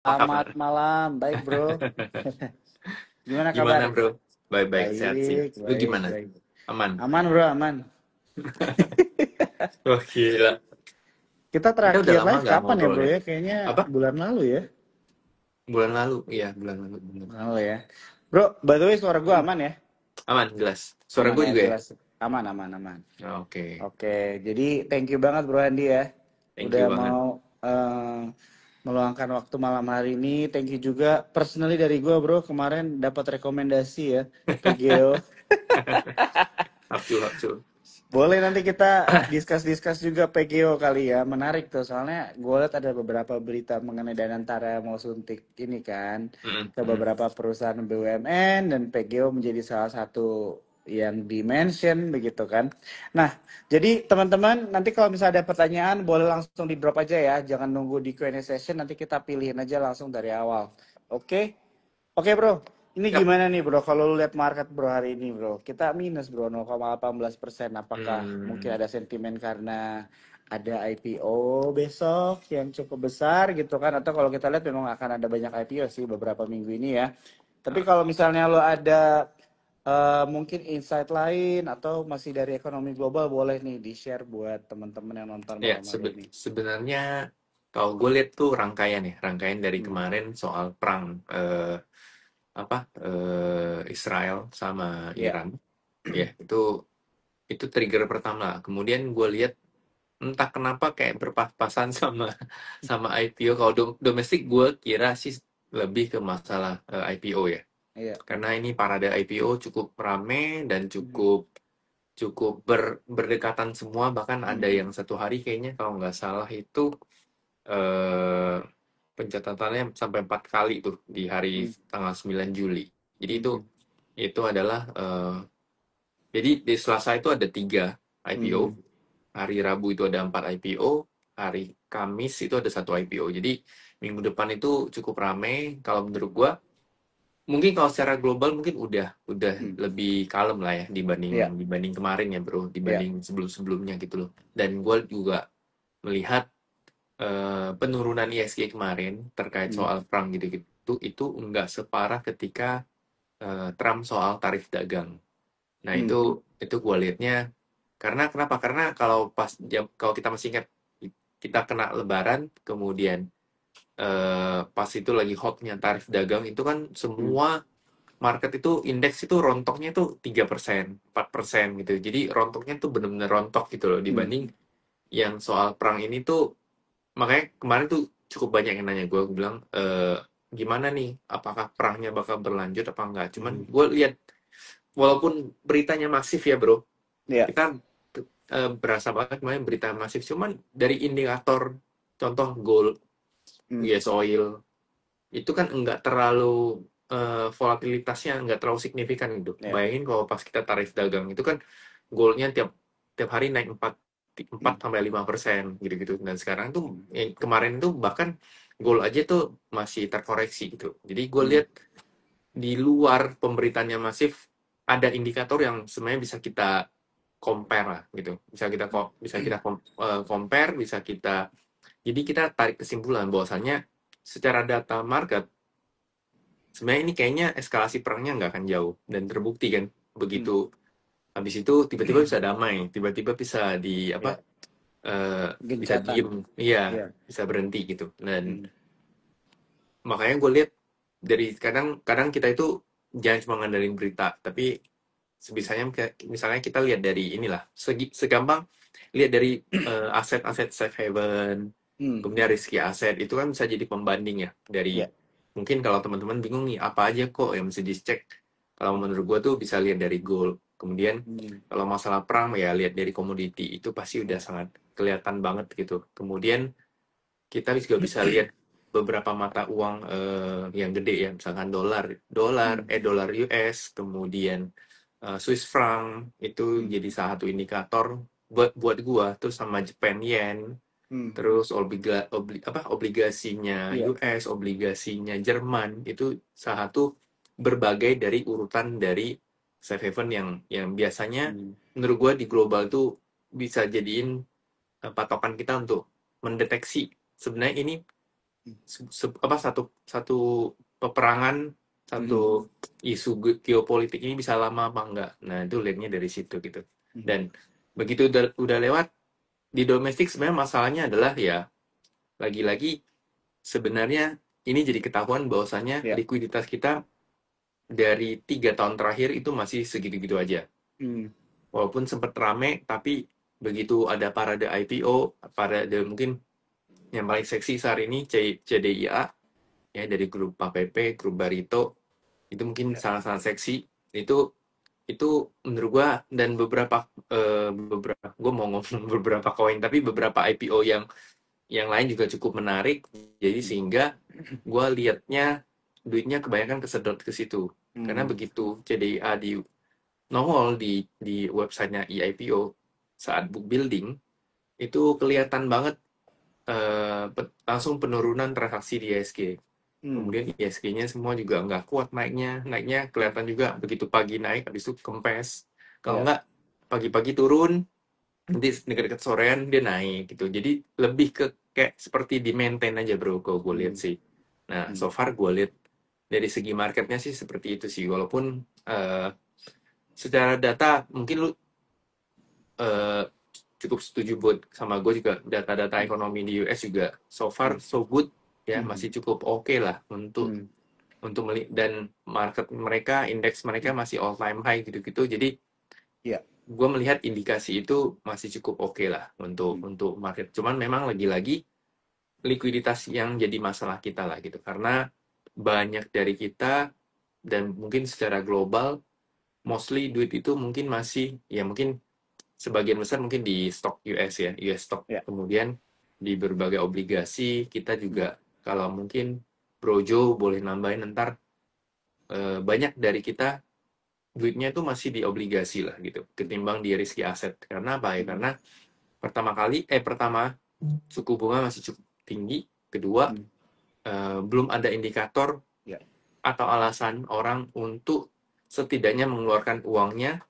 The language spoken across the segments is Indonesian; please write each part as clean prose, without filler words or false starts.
Apa kabar? Selamat malam, baik bro. Gimana Gimana kabar? bro? Baik-baik, sehat sih. Baik, Lu baik, gimana? baik. Aman? Aman bro, aman. Wah gila. Kita Kita udah terakhir lama live nggak kapan ya ngobrol bro ya? ya? Kayaknya Apa? bulan lalu ya. Bulan lalu? Iya, bulan lalu. Bener. Bulan lalu ya. Bro, by the way suara gue Hmm, aman ya? aman, jelas. Suara Aman gue ya, juga ya? jelas. Aman, aman, aman. Oke. Oke, jadi thank you banget bro Andi ya. Thank Udah you banget. mau meluangkan waktu malam hari ini. Thank you juga personally dari gue bro. Kemarin dapat rekomendasi ya, PGO. Hapcu, hapcu. Boleh nanti kita discuss-discuss juga PGO kali ya. Menarik tuh soalnya gue lihat ada beberapa berita mengenai Danantara mau suntik ini kan Mm-mm, ke mm-mm. beberapa perusahaan BUMN dan PGO menjadi salah satu yang di-mention begitu kan. Nah, jadi teman-teman nanti kalau misalnya ada pertanyaan boleh langsung di drop aja ya. Jangan nunggu di Q&A session, nanti kita pilihin aja langsung dari awal. Oke? Oke bro, ini Yap. gimana nih bro? Kalau lu lihat market bro hari ini bro, kita minus bro 0,18%. Apakah mungkin Hmm, ada sentimen karena ada IPO besok yang cukup besar gitu kan? Atau kalau kita lihat memang akan ada banyak IPO sih beberapa minggu ini ya. Tapi kalau misalnya lo ada mungkin insight lain atau masih dari ekonomi global boleh nih di-share buat teman-teman yang nonton ya, malam hari ini. sebenarnya kalau gue lihat tuh rangkaian ya, rangkaian dari Hmm. kemarin soal perang apa Israel sama Ya. Iran. Ya, itu trigger pertama. Kemudian gue lihat entah kenapa kayak berpas-pasan sama sama IPO. Kalau domestik gue kira sih lebih ke masalah IPO ya. Iya. Karena ini parade IPO cukup rame dan Hmm. cukup cukup berdekatan semua. Bahkan ada Hmm. yang satu hari kayaknya kalau nggak salah itu eh, pencatatannya sampai 4 kali tuh di hari Hmm. tanggal 9 Juli. Jadi Hmm. itu adalah jadi di Selasa itu ada 3 IPO, Hmm. hari Rabu itu ada 4 IPO, hari Kamis itu ada 1 IPO. Jadi minggu depan itu cukup ramai. Kalau menurut gua, mungkin kalau secara global mungkin udah Hmm. lebih kalem lah ya Iya. dibanding dibanding kemarin ya bro, Iya. dibanding sebelum-sebelumnya gitu loh. Dan gua juga melihat penurunan ISG kemarin terkait Hmm. soal perang gitu-gitu itu enggak separah ketika Trump soal tarif dagang. Nah, Hmm. itu gue lihatnya karena kenapa? Karena kalau kita masih ingat kita kena Lebaran, kemudian pas itu lagi hotnya tarif dagang itu kan Hmm. semua market itu indeks itu rontoknya tuh 3%, 4% gitu. Jadi rontoknya tuh bener-bener rontok gitu loh Hmm. dibanding yang soal perang ini tuh makanya kemarin tuh cukup banyak yang nanya gue bilang gimana nih apakah perangnya bakal berlanjut apa enggak. Cuman Hmm. gue lihat walaupun beritanya masif ya bro, Iya. kita berasa banget kemarin berita masif cuman dari indikator contoh gold, Hmm. US oil itu kan enggak terlalu volatilitasnya enggak terlalu signifikan gitu. Iya. Bayangin kalau pas kita tarif dagang itu kan goldnya tiap tiap hari naik 4 Hmm. sampai 5% gitu-gitu. Dan sekarang tuh Hmm. kemarin tuh bahkan gold aja tuh masih terkoreksi gitu. Jadi gue Hmm. lihat di luar pemberitaannya masif ada indikator yang sebenarnya bisa kita compare lah gitu. Bisa kita compare, bisa kita jadi kita tarik kesimpulan bahwasannya secara data market sebenarnya ini kayaknya eskalasi perangnya nggak akan jauh dan terbukti kan Hmm. begitu habis itu tiba-tiba bisa damai, tiba-tiba bisa di apa Iya. bisa Gencatan. diem, iya Iya. bisa berhenti gitu. Dan Hmm. makanya gue lihat dari kadang-kadang kita itu jangan cuma ngandelin berita, tapi sebisanya misalnya kita lihat dari inilah segampang lihat dari aset-aset safe haven, Hmm. kemudian risky aset itu kan bisa jadi pembanding ya dari Iya. mungkin kalau teman-teman bingung nih apa aja kok yang mesti dicek. Kalau menurut gua tuh bisa lihat dari gold. Kemudian Hmm. kalau masalah perang ya lihat dari komoditi itu pasti udah Iya. sangat kelihatan banget gitu. Kemudian kita juga bisa lihat beberapa mata uang yang gede ya, misalkan Hmm. dolar US, kemudian Swiss franc itu Hmm. jadi salah satu indikator buat buat gua, terus sama Japan yen, Hmm. terus obligasinya Iya. US, obligasinya Jerman itu salah satu berbagai dari urutan dari safe haven yang biasanya Hmm. menurut gua di global tuh bisa jadiin patokan kita untuk mendeteksi sebenarnya ini apa satu satu peperangan, Hmm. satu isu geopolitik ini bisa lama apa enggak. Nah, itu lihatnya dari situ gitu. Hmm. Dan begitu udah lewat di domestik, sebenarnya masalahnya adalah ya lagi-lagi sebenarnya ini jadi ketahuan bahwasannya Ya. likuiditas kita dari 3 tahun terakhir itu masih segitu-gitu aja. Hmm. Walaupun sempat rame, tapi begitu ada parade IPO, parade mungkin yang paling seksi saat ini CDIA, ya dari grup PPP, grup Barito, itu mungkin Ya. sangat-sangat seksi. Itu menurut gua, dan beberapa gue mau ngomong beberapa koin, tapi beberapa IPO yang lain juga cukup menarik. Jadi Hmm. sehingga gua liatnya duitnya kebanyakan kesedot ke situ. Karena Hmm. begitu CDIA nongol di websitenya eIPO saat book building, itu kelihatan banget langsung penurunan transaksi di ISG. Hmm. Kemudian ISG-nya semua juga nggak kuat naiknya. Naiknya kelihatan juga begitu pagi naik, habis itu kempes. Kalau Ya. nggak, pagi-pagi turun, nanti dekat-dekat sorean dia naik gitu. Jadi lebih ke kayak seperti di maintain aja bro, kalau gue lihat Hmm. sih. Nah, Hmm. so far gue lihat dari segi marketnya sih seperti itu sih. Walaupun secara data mungkin lu eh, cukup setuju buat sama gue juga, data-data ekonomi di US juga so Hmm. far so good ya, Hmm. masih cukup oke lah Hmm. dan market mereka, indeks mereka masih all time high gitu-gitu. Jadi Ya. gue melihat indikasi itu masih cukup oke lah untuk Hmm. market. Cuman memang lagi-lagi likuiditas yang jadi masalah kita lah gitu, karena banyak dari kita dan mungkin secara global mostly duit itu mungkin masih, ya mungkin sebagian besar mungkin di stok US ya, US stock. Ya. Kemudian di berbagai obligasi kita Hmm. juga, kalau mungkin Brojo boleh nambahin ntar, banyak dari kita duitnya itu masih di obligasi lah gitu, ketimbang di risky aset. Karena apa ya? Hmm. Karena pertama suku bunga masih cukup tinggi, kedua Hmm. belum ada indikator Ya. atau alasan orang untuk setidaknya mengeluarkan uangnya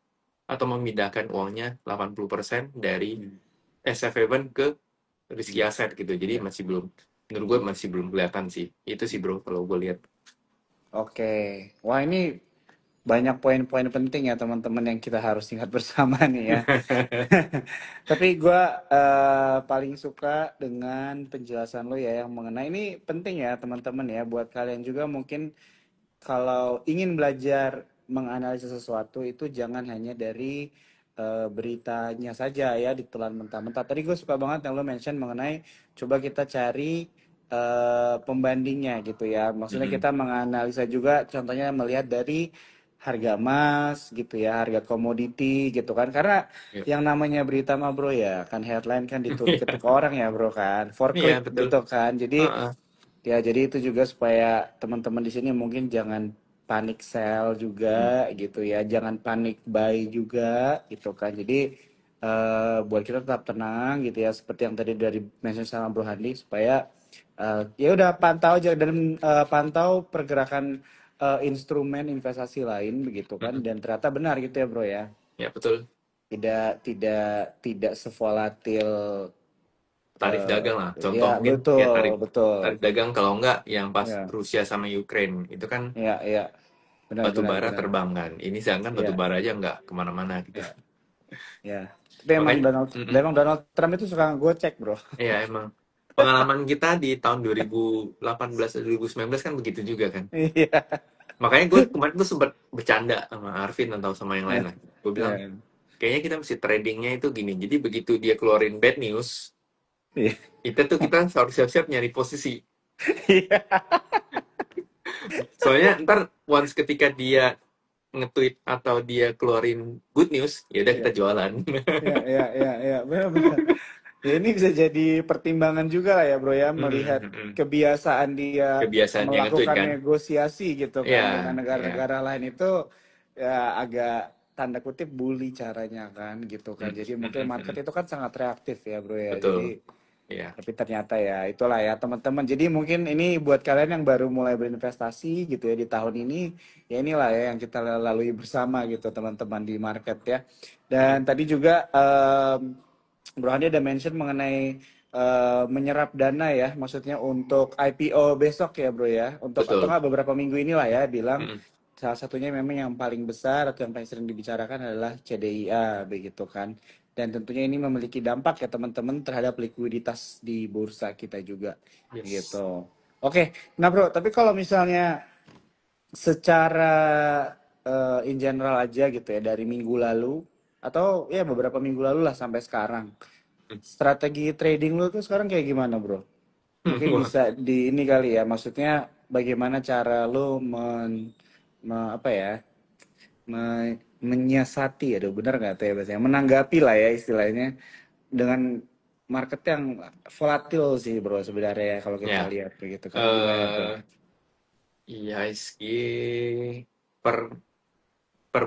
atau memindahkan uangnya 80% dari Hmm. SF Haven ke Hmm. risky aset gitu. Jadi Ya. masih belum, menurut gue masih belum kelihatan sih. Itu sih bro kalau gue lihat. Oke. Wah, ini banyak poin-poin penting ya teman-teman yang kita harus ingat bersama nih ya. Tapi gue paling suka dengan penjelasan lo ya yang mengenai ini penting ya teman-teman ya buat kalian juga mungkin kalau ingin belajar menganalisa sesuatu itu jangan hanya dari beritanya saja ya ditelan mentah-mentah. Tadi gue suka banget yang lo mention mengenai coba kita cari pembandingnya gitu ya. Maksudnya Mm-mm. kita menganalisa juga contohnya melihat dari harga emas gitu ya, harga komoditi gitu kan. Karena Iya. yang namanya berita mah bro ya, kan headline kan Iya, diketik orang ya bro kan, for iya, click betul. gitu kan. Jadi Heeh. ya, jadi itu juga supaya teman-teman di sini mungkin jangan panik sell Mm. juga gitu ya, jangan panik buy juga gitu kan. Jadi buat kita tetap tenang gitu ya, seperti yang tadi dari mention sama Bro Handi supaya ya udah pantau aja dan pantau pergerakan instrumen investasi lain begitu kan. Mm-mm. Dan ternyata benar gitu ya Bro ya, Ya betul. tidak sevolatil Tarif dagang lah. Contoh ya mungkin kayak betul betul tarif dagang, kalau enggak yang pas ya Rusia sama Ukraine itu kan ya ya benar batu benar bara benar. terbang kan. Ini sedangkan batu Ya, bara aja nggak kemana-mana gitu. ya, ya. Tapi Makanya, mm-mm. Emang Donald Trump itu suka gocek, bro. Iya emang pengalaman kita di tahun 2018 atau 2019 kan begitu juga kan. Iya. Makanya gue kemarin tuh sempat bercanda sama Arvin atau sama yang lain Ya, lah. Gue bilang, ya. kayaknya kita mesti tradingnya itu gini. Jadi begitu dia keluarin bad news, Iya. kita harus siap-siap nyari posisi. Iya. Soalnya ntar once ketika dia nge-tweet atau dia keluarin good news, ya udah kita Iya. jualan. Iya, iya, iya, iya. Benar-benar. Ya ini bisa jadi pertimbangan juga lah ya, bro ya, melihat kebiasaan dia Kebiasaan yang nge-tweet melakukan kan. negosiasi gitu kan dengan Iya, iya. negara-negara lain itu ya agak tanda kutip bully caranya kan gitu kan. Mm, Jadi mm, mungkin mm, market mm. itu kan sangat reaktif ya, bro ya. Jadi Betul. Iya. tapi ternyata ya itulah ya teman-teman. Jadi mungkin ini buat kalian yang baru mulai berinvestasi gitu ya di tahun ini, ya inilah ya yang kita lalui bersama gitu teman-teman di market ya. Mm, Dan tadi juga Bro Hadi ada mention mengenai menyerap dana ya, maksudnya untuk IPO besok ya bro ya, untuk atau Betul. nggak beberapa minggu inilah ya bilang Mm-mm. salah satunya memang yang paling besar atau yang paling sering dibicarakan adalah CDIA begitu kan, dan tentunya ini memiliki dampak ya teman-teman terhadap likuiditas di bursa kita juga Yes. gitu. Oke, nah bro, tapi kalau misalnya secara in general aja gitu ya dari minggu lalu atau ya beberapa minggu lalu lah sampai sekarang. Strategi trading lu tuh sekarang kayak gimana, Bro? Mungkin Wah, bisa di ini kali ya, maksudnya bagaimana cara lu apa ya? Menyiasati, aduh bener nggak tuh ya bahasanya? Menanggapi lah ya istilahnya dengan market yang volatil sih, Bro, sebenarnya ya kalau kita ya. lihat begitu kan gimana tuh? eh IHSG per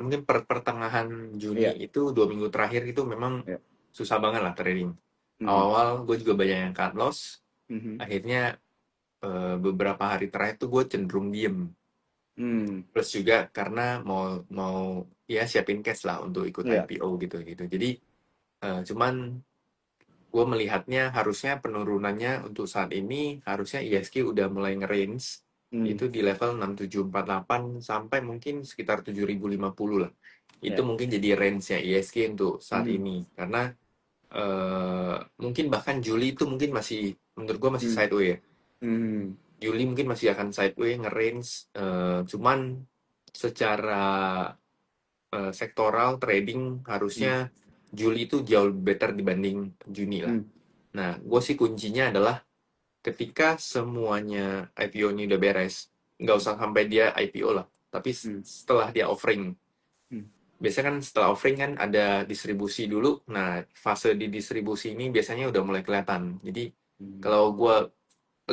mungkin per pertengahan Juni Iya, itu 2 minggu terakhir itu memang iya. susah banget lah trading. Mhm, Awal-awal gue juga banyak yang cut loss. mhm, Akhirnya beberapa hari terakhir tuh gue cenderung diem. hmm, Plus juga karena mau mau ya siapin cash lah untuk ikut iya, IPO gitu gitu. Jadi cuman gue melihatnya harusnya penurunannya untuk saat ini harusnya ISG udah mulai nge-range hmm, itu di level 6748 sampai mungkin sekitar 7050 lah. Itu iya, mungkin jadi range-nya ISG untuk saat hmm, ini karena mungkin bahkan Juli itu mungkin masih menurut gue masih hmm, sideways ya. hmm, Juli mungkin masih akan sideways nge-range cuman secara sektoral trading hmm, harusnya Juli itu jauh better dibanding Juni lah. hmm, Nah, gue sih kuncinya adalah ketika semuanya IPO-nya udah beres, nggak usah sampai dia IPO lah, tapi hmm, setelah dia offering. hmm, Biasanya kan setelah offering kan ada distribusi dulu. Nah, fase di distribusi ini biasanya udah mulai kelihatan. Jadi, hmm. kalau gue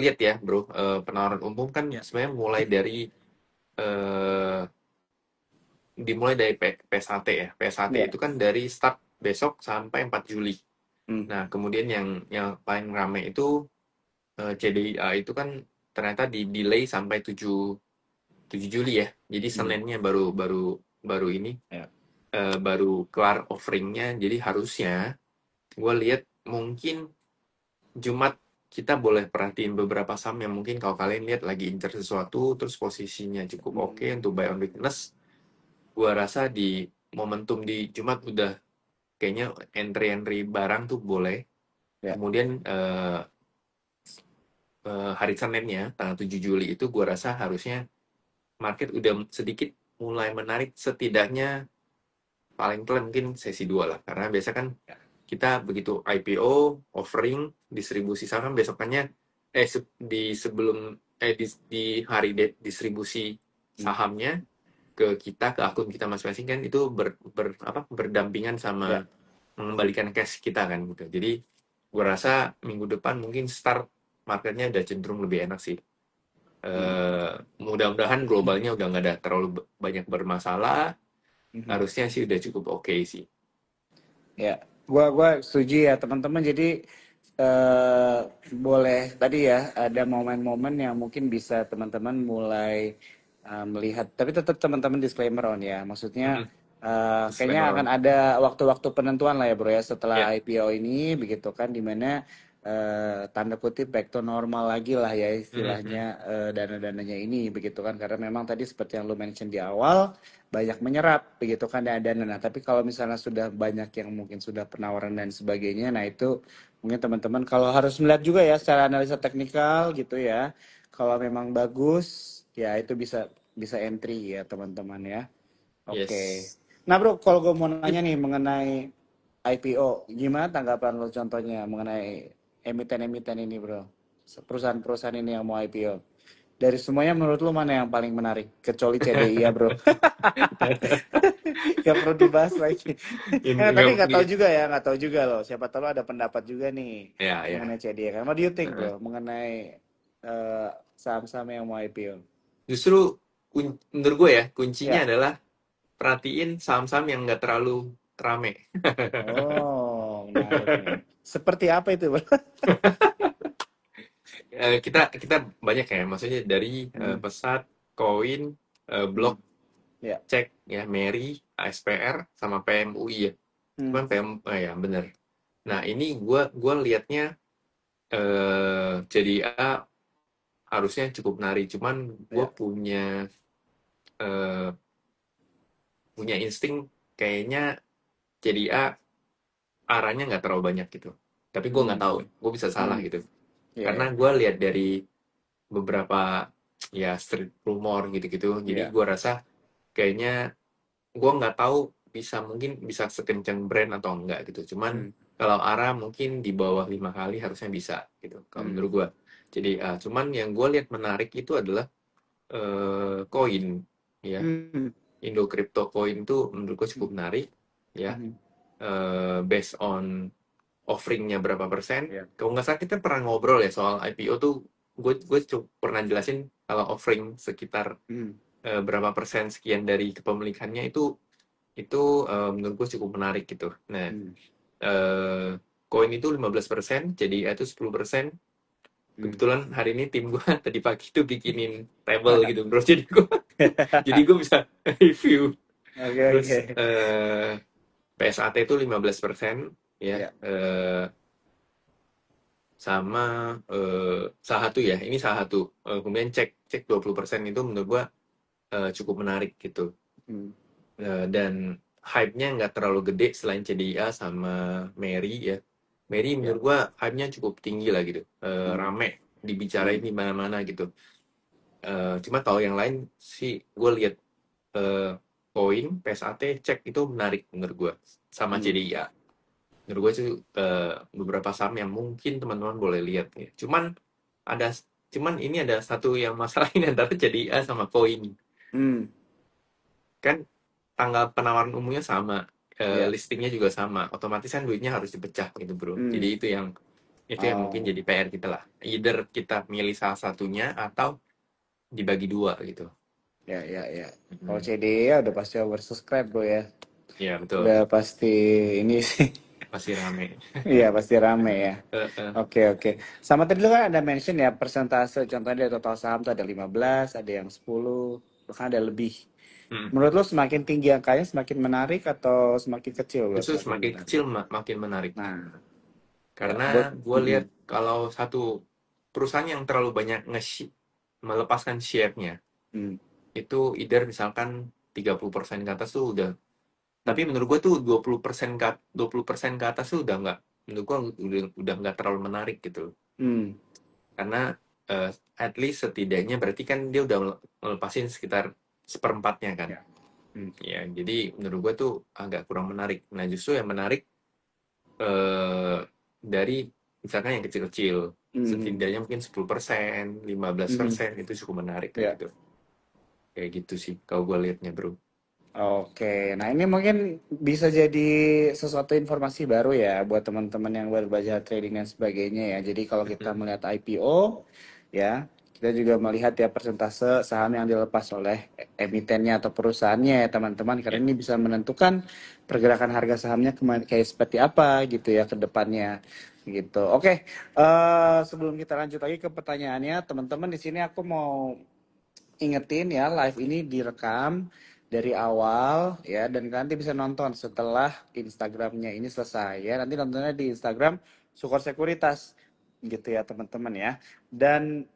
lihat ya, bro, penawaran umum kan Ya, sebenarnya mulai dari eh, dimulai dari PSHT ya. PSHT ya, itu kan dari start besok sampai 4 Juli. hmm, Nah, kemudian yang paling rame itu CDIA itu kan ternyata di delay sampai 7 Juli ya. Jadi hmm, Seninnya baru baru baru ini ya, baru kelar offeringnya. Jadi harusnya gue lihat mungkin Jumat kita boleh perhatiin beberapa saham yang mungkin kalau kalian lihat lagi incer sesuatu terus posisinya cukup oke hmm, untuk buy on weakness. Gue rasa di momentum di Jumat udah kayaknya entry-entry barang tuh boleh. ya, Kemudian hari Seninnya tanggal 7 Juli itu gue rasa harusnya market udah sedikit mulai menarik setidaknya paling telat mungkin sesi 2 lah. Karena biasa kan ya, kita begitu IPO, offering, distribusi saham besokannya di sebelum di hari distribusi hmm, sahamnya ke kita ke akun kita masing-masing kan itu berdampingan sama ya, mengembalikan cash kita kan gitu. Jadi gue rasa minggu depan mungkin start marketnya udah cenderung lebih enak sih. hmm, Eh, Mudah-mudahan globalnya udah nggak ada terlalu banyak bermasalah. mhm. Harusnya sih udah cukup oke sih. Ya, gua setuju ya teman-teman. Jadi eh boleh tadi ya ada momen-momen yang mungkin bisa teman-teman mulai melihat. Tapi tetap teman-teman disclaimer on ya. Maksudnya Mm-mm. kayaknya Disclaimer akan on. ada waktu-waktu penentuan lah ya bro ya setelah Ya, IPO ini begitu kan dimana tanda kutip back to normal lagi lah ya istilahnya mhm, dana-dananya ini begitu kan karena memang tadi seperti yang lu mention di awal banyak menyerap begitu kan dana-dana. Nah, tapi kalau misalnya sudah banyak yang mungkin sudah penawaran dan sebagainya, nah itu mungkin teman-teman kalau harus melihat juga ya secara analisa teknikal gitu ya. Kalau memang bagus, ya itu bisa bisa entry ya teman-teman ya. Oke. yes. Nah bro, kalau gue mau nanya nih mengenai IPO, gimana tanggapan lo contohnya mengenai emiten-emiten ini bro? Perusahaan-perusahaan ini yang mau IPO. Dari semuanya menurut lo mana yang paling menarik? Kecuali CDI ya bro. Gak perlu dibahas lagi. Ini Nah, nggak tapi nggak tahu juga ya, nggak tahu juga loh. Siapa tahu ada pendapat juga nih ya ya. mengenai CDI kan. What do you think Heeh. bro mengenai eh, saham-saham yang mau IPO? Justru menurut gue ya kuncinya Ya. adalah perhatiin saham-saham yang nggak terlalu rame. Oh, menarik nih. Seperti apa itu bro? Kita kita banyak ya, maksudnya dari Hmm, Pesat, Koin, hmm, Blok, ya. Cek, ya, Mary, ASPR, sama PMUI ya. Hmm, Cuman PM, ya bener. Nah ini gue liatnya CDA harusnya cukup menarik. Cuman gue Ya. eh, punya insting kayaknya CDA arahnya nggak terlalu banyak gitu. Tapi gue nggak Hmm. tahu, gue bisa salah Hmm. gitu. Ya, Karena ya. gue lihat dari beberapa ya street rumor gitu-gitu. Jadi Ya. gue rasa kayaknya gue nggak tahu mungkin bisa sekencang brand atau enggak gitu. Cuman Hmm. kalau ARA mungkin di bawah 5 kali harusnya bisa gitu. Kalau Hmm. menurut gue. Jadi cuman yang gue lihat menarik itu adalah koin ya. Hmm. Indo Crypto Coin tuh menurut gue Hmm. cukup menarik ya. Hmm. Based on offeringnya berapa persen. Ya. Kalau nggak salah kita pernah ngobrol ya soal IPO tuh. Gue pernah jelasin kalau offering sekitar Hmm. berapa persen sekian dari kepemilikannya itu menurut gue cukup menarik gitu. Nah, Hmm. eh, koin itu 15%, jadi itu 10%. Hmm. Kebetulan hari ini tim gue tadi pagi tuh bikinin table gitu, bro. Jadi gue bisa review. Oke, Terus oke. PSAT itu 15% ya. Ya. Sama salah satu ya, ini salah satu. Kemudian cek cek 20% itu menurut gue cukup menarik gitu. Hmm. Dan hype-nya nggak terlalu gede selain CDA sama Mary ya. Mary Ya. menurut gua hype-nya cukup tinggi lah gitu. Hmm. Rame dibicarain Hmm. di mana-mana gitu. Cuma kalau yang lain sih gue lihat eh, koin, PSAT, cek itu menarik menurut gua sama Hmm. CDA. Menurut gue itu beberapa saham yang mungkin teman-teman boleh lihat ya. Ada cuman ini ada satu yang masalah ini antara CDA sama koin. Hmm. Kan tanggal penawaran umumnya sama, Ya. listingnya juga sama, otomatis kan duitnya harus dipecah gitu bro. Jadi Hmm. itu yang mungkin Oh. jadi PR kita lah. Either kita milih salah satunya atau dibagi dua gitu. Ya, ya, ya. Kalau Mm. CD ya udah pasti oversubscribe bro ya. Ya betul, Udah pasti ini sih. pasti rame. Iya pasti rame ya. Eh, eh. Oke, oke. Sama tadi lu kan ada mention ya persentase, contohnya dari total saham tuh ada 15, ada yang 10, bahkan ada lebih. Mm. Menurut lu semakin tinggi angkanya semakin menarik atau semakin kecil lo Justru semakin semakin menarik? kecil makin menarik. Nah, ya Karena buat gue lihat kalau satu perusahaan yang terlalu banyak melepaskan share-nya, hmm, itu either misalkan 30% ke atas tuh udah. hmm, Tapi menurut gue tuh 20% ke atas tuh udah nggak, menurut gue udah nggak terlalu menarik gitu. hmm, Karena eh, at least setidaknya berarti kan dia udah melepasin sekitar seperempatnya kan. ya, hmm, Ya, jadi menurut gue tuh agak kurang menarik. Nah, justru yang menarik eh, dari misalkan yang kecil-kecil, hmm, setidaknya mungkin 10%, lima belas hmm, persen itu cukup menarik kayak ya. gitu. Kayak gitu sih kalau gue liatnya, bro. Oke, nah ini mungkin bisa jadi sesuatu informasi baru ya buat teman-teman yang baru belajar trading dan sebagainya ya. Jadi kalau kita Mm-mm. melihat IPO ya, kita juga melihat ya persentase saham yang dilepas oleh emitennya atau perusahaannya ya teman-teman. Karena Ya. ini bisa menentukan pergerakan harga sahamnya kayak seperti apa gitu ya ke depannya gitu. Oke, sebelum kita lanjut lagi ke pertanyaannya, teman-teman di sini aku mau ingetin ya, live ini direkam dari awal ya, dan nanti bisa nonton setelah Instagramnya ini selesai ya. Nanti nontonnya di Instagram Sukor Sekuritas gitu ya teman-teman ya. Dan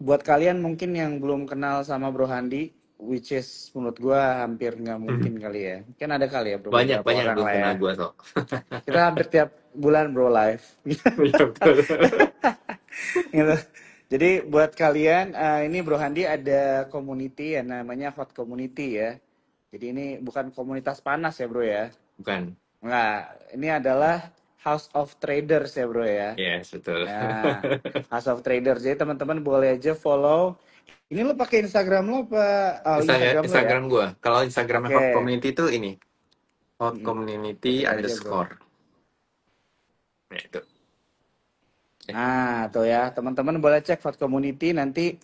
buat kalian mungkin yang belum kenal sama Bro Handi, which is menurut gua hampir nggak mungkin kali ya. Mungkin ada kali ya bro Banyak beberapa banyak yang orang belum lah ya. kenal gue sok. Kita hampir tiap bulan bro live. Iya betul. Gitu. Jadi buat kalian, ini Bro Handi ada community ya namanya Hot Community ya. Jadi ini bukan komunitas panas ya Bro ya. Bukan. Enggak, ini adalah House of Traders ya Bro ya. Yes, betul. Nah, House of Traders. Jadi teman-teman boleh aja follow. Ini lo pakai Instagram lo apa? Oh, Instagram lo ya. Instagram gue. Kalau Instagramnya Hot Oke. Community itu ini. Hot Mm-mm. Community Ketik aja Bro. underscore. Nah, itu. Eh, Nah, tuh ya, teman-teman boleh cek Hot Community nanti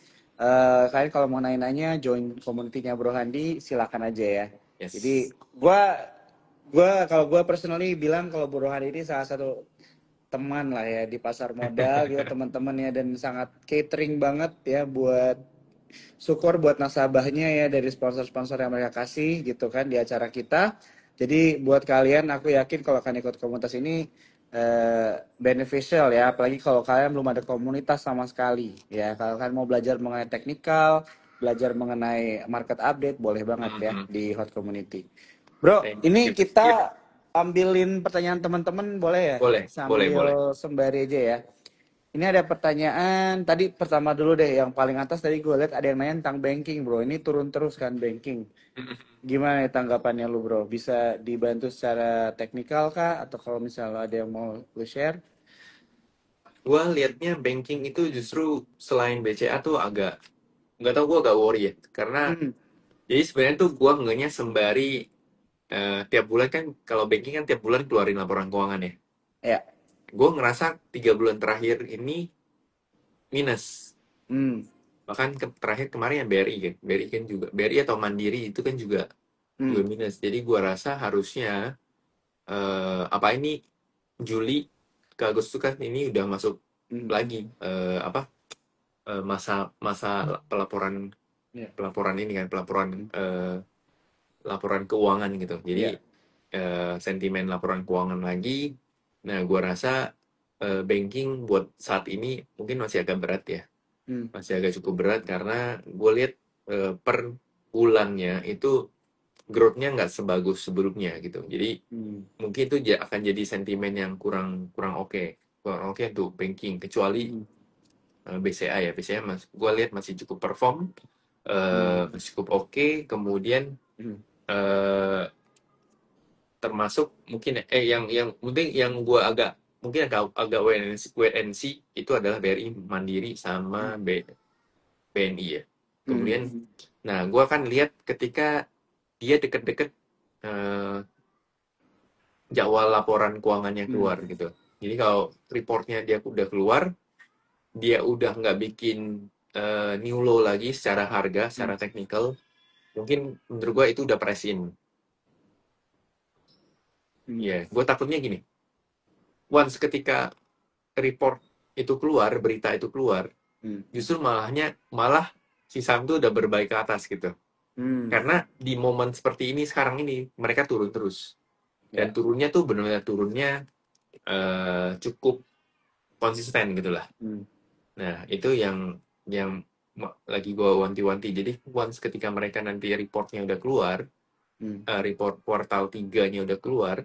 kalian kalau mau nanya-nanya join komunitinya Bro Handi silakan aja ya. Jadi yes. gua kalau gua personally bilang kalau Bro Handi ini salah satu teman lah ya di pasar modal gitu teman-teman ya, dan sangat catering banget ya buat syukur buat nasabahnya ya dari sponsor-sponsor yang mereka kasih gitu kan di acara kita. Jadi buat kalian aku yakin kalau akan ikut komunitas ini beneficial ya, apalagi kalau kalian belum ada komunitas sama sekali ya. Kalau kalian mau belajar mengenai teknikal, belajar mengenai market update, boleh banget ya Mhm. di Hot Community. Bro, Thank ini you. Yep, kita ambilin pertanyaan teman-teman boleh ya? boleh, boleh, boleh. Sambil sembari aja ya. Ini ada pertanyaan, tadi pertama dulu deh, yang paling atas tadi gue lihat ada yang nanya tentang banking bro, ini turun terus kan banking. Gimana ya tanggapannya lu bro? Bisa dibantu secara teknikal kah? Atau kalau misalnya ada yang mau lu share? Gua liatnya banking itu justru selain BCA tuh agak nggak tahu, gua agak worry ya, karena Hmm, jadi sebenarnya tuh gua ngehnya sembari tiap bulan kan, kalau banking kan tiap bulan keluarin laporan keuangan ya. ya. Gue ngerasa 3 bulan terakhir ini minus. Hmm, Bahkan terakhir kemarin yang BRI kan, BRI kan juga, BRI atau Mandiri itu kan juga hmm, minus. Jadi gua rasa harusnya apa ini Juli ke Agustus kan ini udah masuk hmm, lagi apa masa masa pelaporan ya, pelaporan ini kan, pelaporan laporan keuangan gitu. Jadi ya, sentimen laporan keuangan lagi. Nah, gua rasa banking buat saat ini mungkin masih agak berat ya, hmm, masih agak cukup berat karena gue lihat per bulannya itu growth-nya nggak sebagus sebelumnya gitu. Jadi hmm, mungkin itu akan jadi sentimen yang kurang kurang oke, kurang oke untuk banking, kecuali hmm, BCA ya. BCA gue lihat masih cukup perform, hmm, masih cukup oke. Kemudian hmm, eh, termasuk mungkin yang penting yang gue agak mungkin agak agak wait and see itu adalah BRI Mandiri hmm, sama BNI ya. hmm, Kemudian, nah gue akan lihat ketika dia deket-deket eh, jadwal laporan keuangannya hmm, keluar gitu. Jadi kalau reportnya dia udah keluar, dia udah nggak bikin new low lagi secara harga, hmm, secara teknikal, mungkin menurut gue itu udah price in. hmm, Ya, gue takutnya gini, once ketika report itu keluar, berita itu keluar, hmm, justru malah si saham itu udah berbalik ke atas gitu. hmm, Karena di momen seperti ini sekarang ini mereka turun terus. Dan ya, turunnya tuh benar-benar turunnya cukup konsisten gitu lah. hmm, Nah, itu yang lagi gue wanti-wanti. Jadi once ketika mereka nanti reportnya udah keluar, hmm, report kuartal 3-nya udah keluar,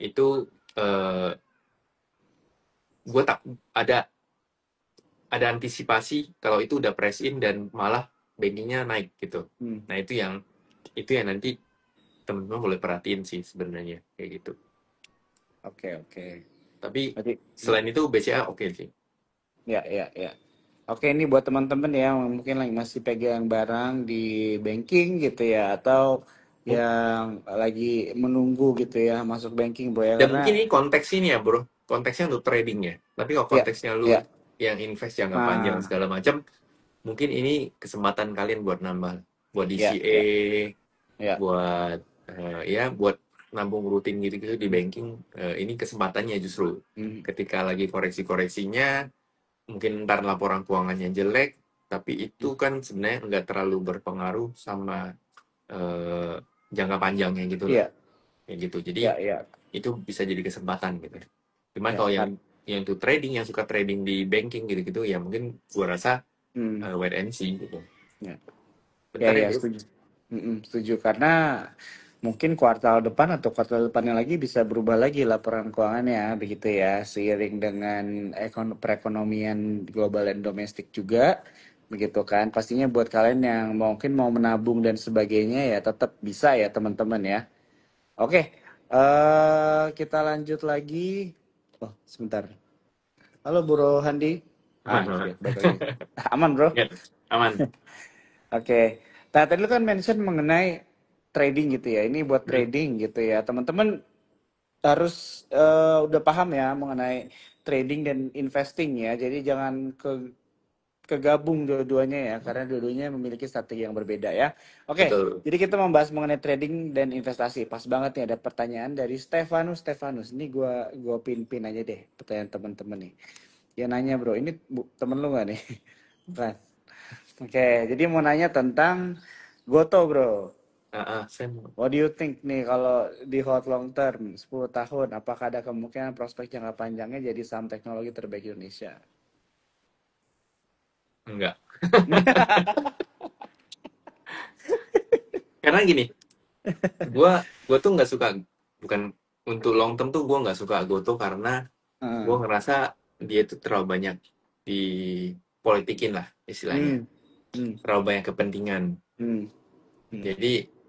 itu eh, gue tak ada ada antisipasi kalau itu udah press in dan malah bankingnya naik gitu. hmm. Nah, itu yang nanti teman-teman boleh perhatiin sih sebenarnya kayak gitu. Oke, oke. Tapi Berarti, hmm, selain itu BCA oke sih. ya, ya, ya. Oke, ini buat teman-teman ya yang mungkin lagi masih pegang barang di banking gitu ya, atau yang lagi menunggu gitu ya masuk banking bro ya, Dan karena mungkin ini konteks ini ya bro, konteksnya untuk trading ya. Tapi kalau ya, konteksnya lu ya, yang invest jangka panjang nah, segala macam, mungkin ini kesempatan kalian buat nambah, buat ya, DCA, ya, ya, buat ya buat nabung rutin gitu-gitu di hmm, banking. Ini kesempatannya justru hmm, ketika lagi koreksi-koreksinya, mungkin ntar laporan keuangannya jelek, tapi itu hmm, kan sebenarnya nggak terlalu berpengaruh sama eh, jangka panjangnya gitu lah, ya, kayak gitu. Jadi ya, ya, itu bisa jadi kesempatan gitu. Cuman ya, kalau yang kan, yang tuh trading, yang suka trading di banking gitu-gitu, ya mungkin gua rasa hmm, wait and see gitu. ya, ya, Bentar ya ya, bro. setuju. Setuju karena mungkin kuartal depan atau kuartal depannya lagi bisa berubah lagi laporan keuangannya begitu ya, seiring dengan perekonomian global dan domestik juga begitu kan. Pastinya buat kalian yang mungkin mau menabung dan sebagainya ya tetap bisa ya teman-teman ya. Oke, kita lanjut lagi. Oh, sebentar. Halo Bro Handi. Aman, Ah, aman. iya, baik lagi. Aman, Bro. Ya, aman. Oke. Nah, tadi lu kan mention mengenai trading gitu ya. Ini buat Hmm, trading gitu ya. Teman-teman harus udah paham ya mengenai trading dan investing ya. Jadi jangan kegabung dua-duanya ya, karena dua-duanya memiliki strategi yang berbeda ya. Oke, betul. jadi kita membahas mengenai trading dan investasi. Pas banget nih ada pertanyaan dari Stefanus. Stefanus, ini gua pin-pin aja deh pertanyaan teman-teman nih. Dia nanya bro, ini temen lu nggak nih? Bukan. Oke, jadi mau nanya tentang Goto bro. Saya What do you think nih kalau di hot long term 10 tahun apakah ada kemungkinan prospek jangka panjangnya jadi saham teknologi terbaik Indonesia? enggak. Karena gini, gua tuh nggak suka, bukan untuk long term tuh gua nggak suka Goto karena gua Heeh. ngerasa dia tuh terlalu banyak dipolitikin lah istilahnya. Hmm. Hmm. Terlalu banyak kepentingan. Hmm. Hmm. Jadi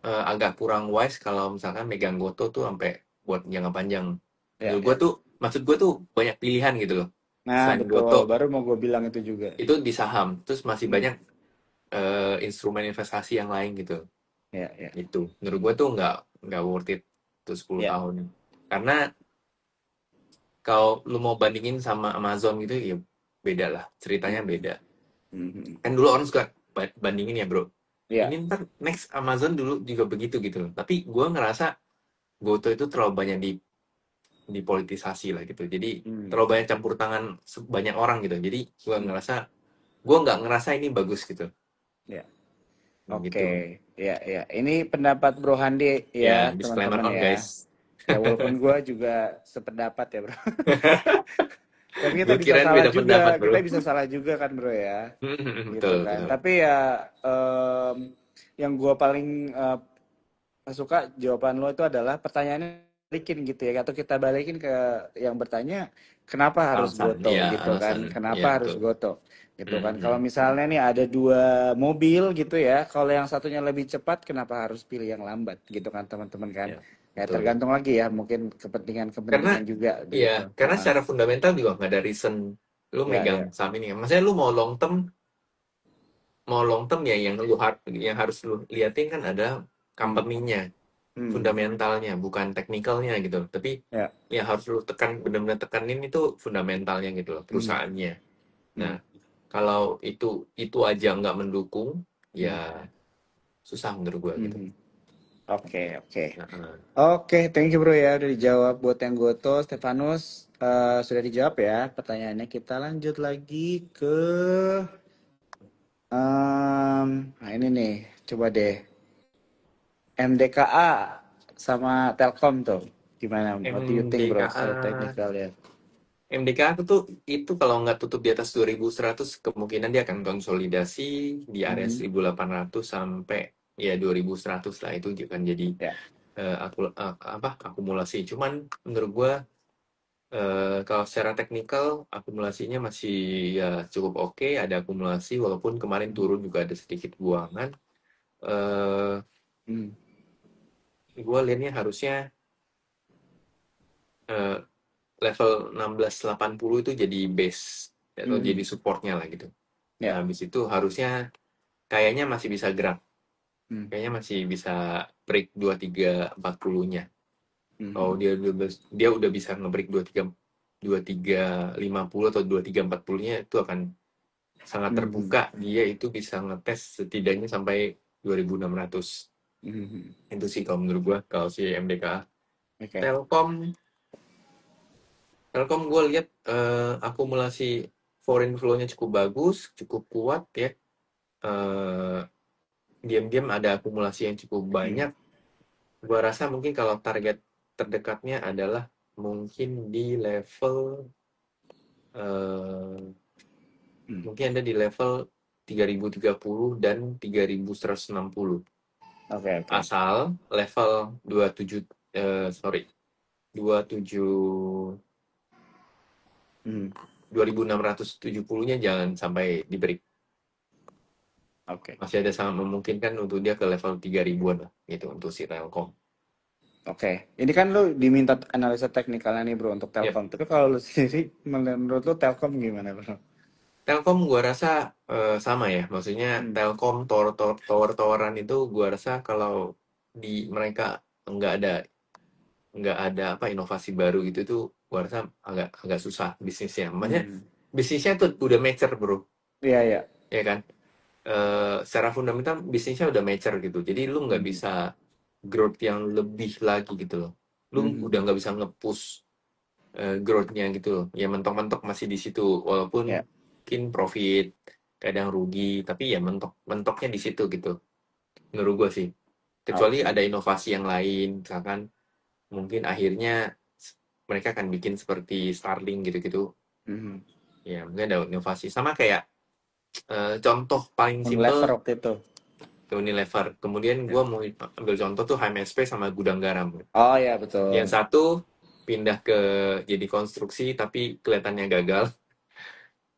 agak kurang wise kalau misalkan megang Goto tuh sampai buat jangka panjang. Ya, Menurut gua ya. tuh, maksud gua tuh banyak pilihan gitu loh. Nah, Selain betul. Goto, Baru mau gue bilang itu juga. itu di saham. Terus masih Hmm. banyak instrumen investasi yang lain gitu. Ya, ya. Itu menurut gue tuh nggak worth it tuh 10 Ya. tahun. Karena kalau lu mau bandingin sama Amazon gitu ya beda lah, ceritanya Hmm. beda. Hmm. Hmm. Kan dulu orang suka bandingin ya bro. Ya. Ini ntar next Amazon dulu juga begitu gitu loh. Tapi gue ngerasa Goto itu terlalu banyak dipolitisasi lah gitu. Jadi Hmm. terlalu banyak campur tangan banyak orang gitu. Jadi Hmm. gue nggak ngerasa ini bagus gitu. Ya. Oke. Gitu. Ya, ya. Ini pendapat Bro Handi Ya, ya, disclaimer teman-teman on ya. guys. Ya, walaupun gue juga sependapat ya, Bro. Tapi kita Gue bisa kirain salah beda pendapat juga. bro. Kita bisa salah juga kan, Bro ya. Gitu Betul, kan. betul. Tapi ya yang gue paling suka jawaban lo itu adalah pertanyaannya balikin gitu ya, atau kita balikin ke yang bertanya kenapa harus Alasan, goto ya gitu alasan, kan, ya kenapa harus betul. goto gitu kan. Kalau Mhm. misalnya nih ada dua mobil gitu ya, kalau yang satunya lebih cepat kenapa harus pilih yang lambat gitu kan teman-teman kan. Ya, Ya betul. tergantung lagi ya, mungkin Karena kepentingan-kepentingan juga ya, begitu. karena secara fundamental juga nggak ada reason lu Ya, megang ya. saham ini. Maksudnya lu mau long term ya yang harus lu liatin kan ada Hmm. company-nya, Hmm. fundamentalnya, bukan teknikalnya gitu. Tapi Ya. yang harus lu benar-benar tekanin itu fundamentalnya gitu loh, Hmm. perusahaannya. Nah, Hmm. kalau itu aja nggak mendukung, ya Hmm. susah menurut gua gitu. Hmm. Oke, oke. Nah, Oke, thank you bro ya udah dijawab buat yang Goto, Stefanus sudah dijawab ya pertanyaannya. Kita lanjut lagi ke nah ini nih, coba deh MDKA sama Telkom tuh gimana? What do you think bro secara MDKA teknikal ya? MDKA tuh itu kalau nggak tutup di atas 2100 kemungkinan dia akan konsolidasi di area Mhm. 1800 sampai ya 2100 lah itu akan jadi Ya. akumulasi. Cuman menurut gua kalau secara teknikal akumulasinya masih ya cukup oke, ada akumulasi walaupun kemarin turun juga ada sedikit buangan. Eh Hmm. gua lihatnya harusnya eh, level 1680 itu jadi base atau jadi Mhm. supportnya lah gitu. Nah, Ya. habis itu harusnya kayaknya masih bisa gerak. Hmm. Kayaknya masih bisa break 2340-nya. Kalau Mhm. dia udah bisa nge-break 2350 atau 2340-nya itu akan sangat Mhm. terbuka. Dia itu bisa ngetes setidaknya sampai 2600. Mhm. Itu sih kalau menurut gua kalau si MDKA. Oke. Telkom, Telkom gue lihat akumulasi foreign flow-nya cukup bagus, cukup kuat ya. Eh, Diam-diam ada akumulasi yang cukup Hmm. banyak. Gua rasa mungkin kalau target terdekatnya adalah mungkin di level eh, Hmm. mungkin ada di level 3030 dan 3160. Oke, oke. Asal level 27 sorry 27 Hmm. 2670-nya jangan sampai di break. Oke. Masih ada sangat memungkinkan untuk dia ke level 3000-an lah gitu untuk si Telkom. Oke, ini kan lu diminta analisa teknikalnya nih bro untuk Yap. Telkom. Tapi kalau lu sendiri, menurut lu Telkom gimana bro? Telkom gua rasa sama ya. Maksudnya Hmm. Telkom tower-toweran itu gua rasa kalau di mereka nggak ada nggak ada apa inovasi baru gitu tuh gua rasa agak agak susah bisnisnya. Makanya Hmm. bisnisnya tuh udah mature bro, Iya, iya. ya kan? Secara fundamental bisnisnya udah mature gitu. Jadi lu nggak Hmm. bisa growth yang lebih lagi gitu loh. Lu udah Hmm. nggak bisa nge-push growth-nya gitu loh. Ya mentok-mentok masih di situ walaupun Ya. mungkin profit kadang rugi tapi ya mentok-mentoknya di situ gitu menurut gue sih. kecuali Oke. ada inovasi yang lain, misalkan mungkin akhirnya mereka akan bikin seperti Starlink gitu-gitu. Mhm. Ya, mungkin ada inovasi. Sama kayak contoh paling Unilever simple waktu itu. Unilever. Kemudian Ya. gue mau ambil contoh tuh HMSP sama Gudang Garam. Oh ya Yang betul. satu pindah ke jadi konstruksi tapi kelihatannya gagal.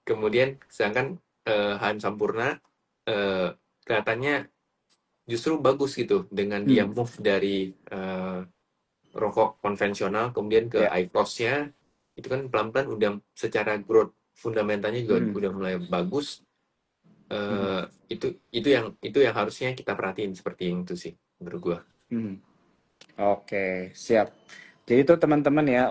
Kemudian sedangkan HM Sampurna kelihatannya justru bagus gitu dengan dia Hmm. move dari rokok konvensional kemudian ke Ya. IQOS-nya itu kan pelan-pelan udah secara growth fundamentalnya juga Hmm. udah mulai bagus. Mhm. Eh, itu yang harusnya kita perhatiin seperti yang itu sih menurut gua. Mhm. Oke, siap. Jadi itu teman-teman ya,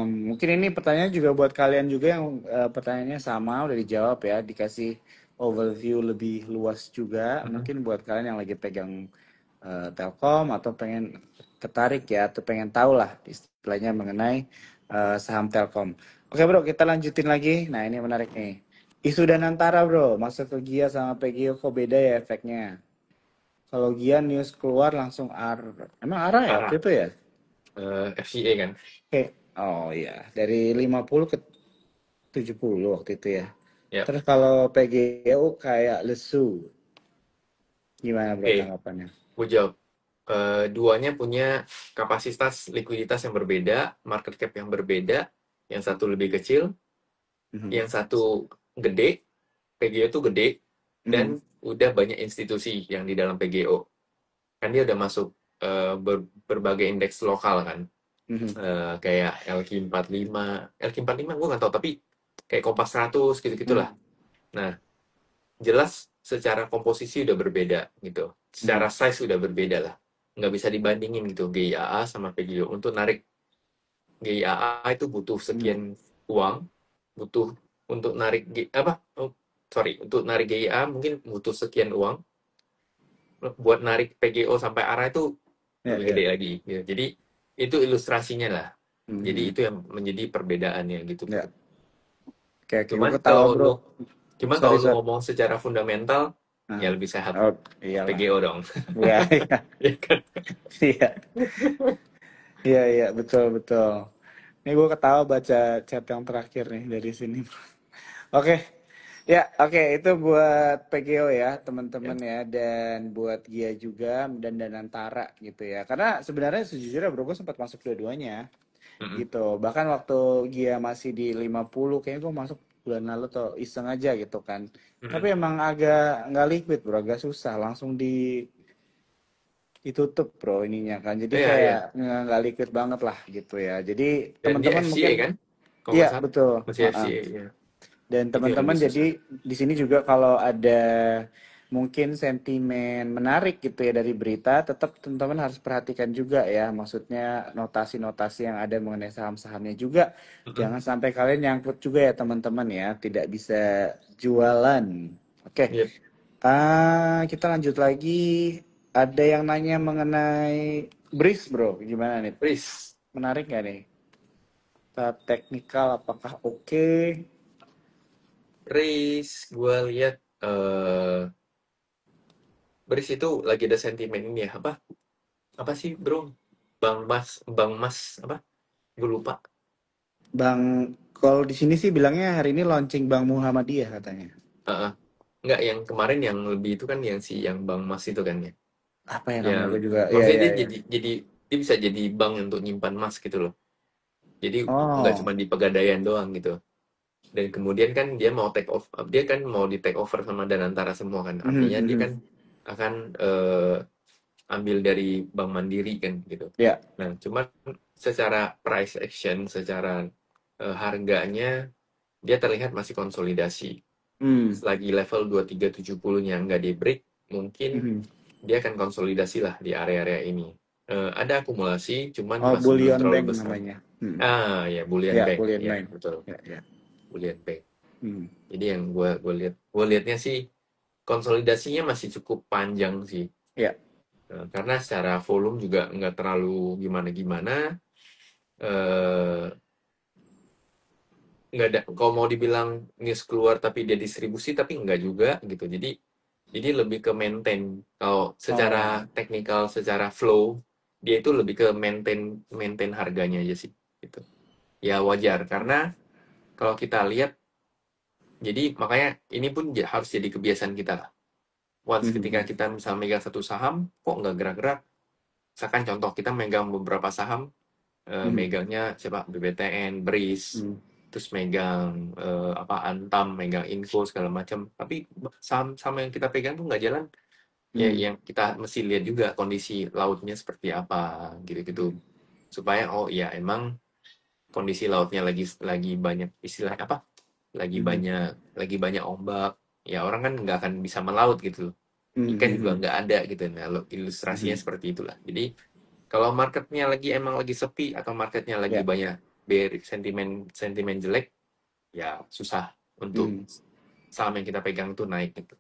mungkin ini pertanyaan juga buat kalian juga yang pertanyaannya sama, udah dijawab ya, dikasih overview lebih luas juga. Mhm. Mungkin buat kalian yang lagi pegang Telkom atau pengen tertarik ya, atau pengen tahu lah istilahnya mengenai saham Telkom. Oke bro, kita lanjutin lagi. Nah ini menarik nih. Isu Danantara bro, masuk ke Gia sama PGO kok beda ya efeknya? Kalau Gian news keluar langsung emang arah ya waktu Arah itu ya? FCA kan. Oke. Oh iya, dari 50 ke 70 waktu itu ya. Ya, Terus kalau PGU kayak lesu. Gimana bro oke, tanggapannya? gue jawab. Duanya punya kapasitas likuiditas yang berbeda, market cap yang berbeda. Yang satu lebih kecil, Mhm. yang satu gede. PGO itu gede Mhm. dan udah banyak institusi yang di dalam PGO. Kan dia udah masuk berbagai indeks lokal kan. Mhm. Kayak LQ45 gue nggak tahu tapi kayak Kompas 100 gitu-gitulah. Mhm. Nah, jelas secara komposisi udah berbeda gitu. Mhm. Secara size udah berbeda lah. Nggak bisa dibandingin gitu GIAA sama PGO. Untuk narik GIAA itu butuh Mhm. sekian uang, butuh untuk narik apa? Oh, sorry, untuk narik GIAA mungkin butuh sekian uang. Buat narik PGO sampai ARA itu Ya, lebih ya. gede lagi. Gitu. Jadi itu ilustrasinya lah. Jadi Mhm. itu yang menjadi perbedaannya gitu. Ya. Oke, oke, gue Cuman ketawa kalau bro. lu cuman kalau Sorry, lu sorry. ngomong secara fundamental ya Nah. lebih sehat Oh, iyalah. PGO dong. Iya, iya. Ya kan? Iya, iya, iya, betul, betul. Ini gue ketawa baca chat yang terakhir nih dari sini. Oke, ya, oke, itu buat PGO ya, Ya. teman-teman ya, dan buat Gia juga dan Danantara gitu ya. Karena sebenarnya sejujurnya bro, gue sempat masuk dua-duanya Mm-mm. gitu. Bahkan waktu Gia masih di 50, kayaknya gue masuk bulan lalu atau iseng aja gitu kan. Tapi Mm-mm. emang agak nggak liquid bro, agak susah, langsung ditutup bro ininya kan. Jadi Iya, kayak iya. nggak liquid banget lah gitu ya. Jadi Dan dia teman-teman mungkin, FCA kan? Kalau iya nggak salah betul. masih Heeh. FCA ya. Dan Itu yang teman-teman lebih susah. jadi di sini juga kalau ada mungkin sentimen menarik gitu ya dari berita, tetap teman-teman harus perhatikan juga ya. Maksudnya notasi-notasi yang ada mengenai saham-sahamnya juga. Mm-mm. Jangan sampai kalian nyangkut juga ya teman-teman ya, tidak bisa jualan. Oke, Yep. kita lanjut lagi. Ada yang nanya mengenai BRIS bro, gimana nih? Riz, Menarik nggak nih? Tahap teknikal apakah oke? gue lihat Riz itu lagi ada sentimen ini ya apa? Apa sih bro? Bang Mas apa? Gue lupa. Bang, kalau di sini sih bilangnya hari ini launching Bang Muhammadiyah katanya. Heeh. Nggak, yang kemarin yang lebih itu kan yang si yang Bang Mas itu kan ya. Apa ya namanya? Yang Gue juga. Iya, maksudnya iya, dia iya. jadi dia bisa jadi bank untuk nyimpan emas gitu loh. Jadi nggak Oh. cuma di Pegadaian doang gitu. Dan kemudian kan dia mau take off, dia kan mau di take over sama Danantara semua kan. Mhm, Artinya dia kan mhm. akan ambil dari Bank Mandiri kan gitu. Ya. Nah, cuman secara price action, secara harganya dia terlihat masih konsolidasi. Hmm. Selagi level 2370-nya nggak di break, mungkin Mhm. dia akan konsolidasi lah di area-area ini. Ada akumulasi, cuman Oh, masih belum Bullion terlalu Bank besar. namanya. Hmm. Ah, ya, Bullion Ya, Bank, Bullion ya Bank. betul, Ya, ya. Bullion Bank. Hmm. Jadi yang gue lihatnya sih konsolidasinya masih cukup panjang sih. Ya. Karena secara volume juga nggak terlalu gimana-gimana. Eh, nggak ada. Kalau mau dibilang news keluar tapi dia distribusi tapi nggak juga gitu. Jadi Jadi lebih ke maintain. Kalau Oh. secara technical, secara flow, dia itu lebih ke maintain maintain harganya aja sih. Gitu. Ya wajar karena kalau kita lihat, jadi makanya ini pun harus jadi kebiasaan kita lah. Once ketika Mhm. kita misalnya megang satu saham, kok nggak gerak-gerak? Misalkan contoh kita megang beberapa saham, Mhm. megangnya siapa? BBTN, BRIS, Mhm. terus megang apa Antam, megang Info segala macam. Tapi saham-saham yang kita pegang tuh nggak jalan. Ya, Mhm. yang kita mesti lihat juga kondisi lautnya seperti apa, gitu-gitu. Supaya oh ya emang kondisi lautnya lagi banyak istilahnya apa? Mhm. Lagi banyak ombak. Ya orang kan nggak akan bisa melaut gitu loh. Ikan juga Mhm. nggak ada gitu. Nah, ilustrasinya Mhm. seperti itulah. Jadi kalau marketnya emang lagi sepi atau marketnya lagi Ya. banyak bearish, sentimen sentimen jelek, ya susah untuk Mhm. saham yang kita pegang itu naik gitu.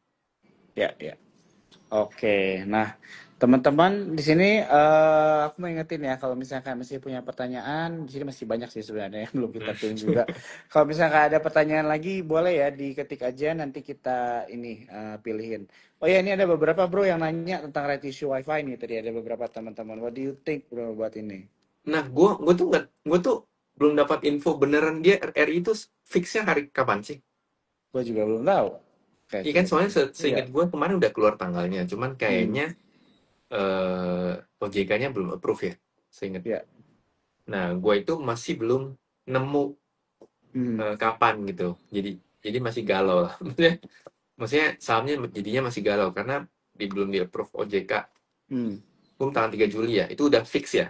Ya, ya. Oke, nah teman-teman di sini aku mau ingetin ya kalau misalkan masih punya pertanyaan, di sini masih banyak sih sebenarnya yang belum kita pilih juga. Kalau misalkan ada pertanyaan lagi boleh ya diketik aja nanti kita ini pilihin. Oh ya ini ada beberapa bro yang nanya tentang right issue wifi nih tadi ada beberapa teman-teman. What do you think bro buat ini? Nah, gue tuh belum dapat info beneran dia RI itu fixnya hari kapan sih? Gue juga belum tahu. Oke Iya kan coba soalnya kita. Iya. seingat gue kemarin udah keluar tanggalnya, cuman Hmm. kayaknya OJK-nya belum approve ya, seingat. Ya. Nah, gue itu masih belum nemu Hmm. kapan gitu. Jadi masih galau lah. Maksudnya sahamnya jadinya masih galau karena belum di approve OJK. Hmm. Tanggal 3 Juli ya, itu udah fix ya.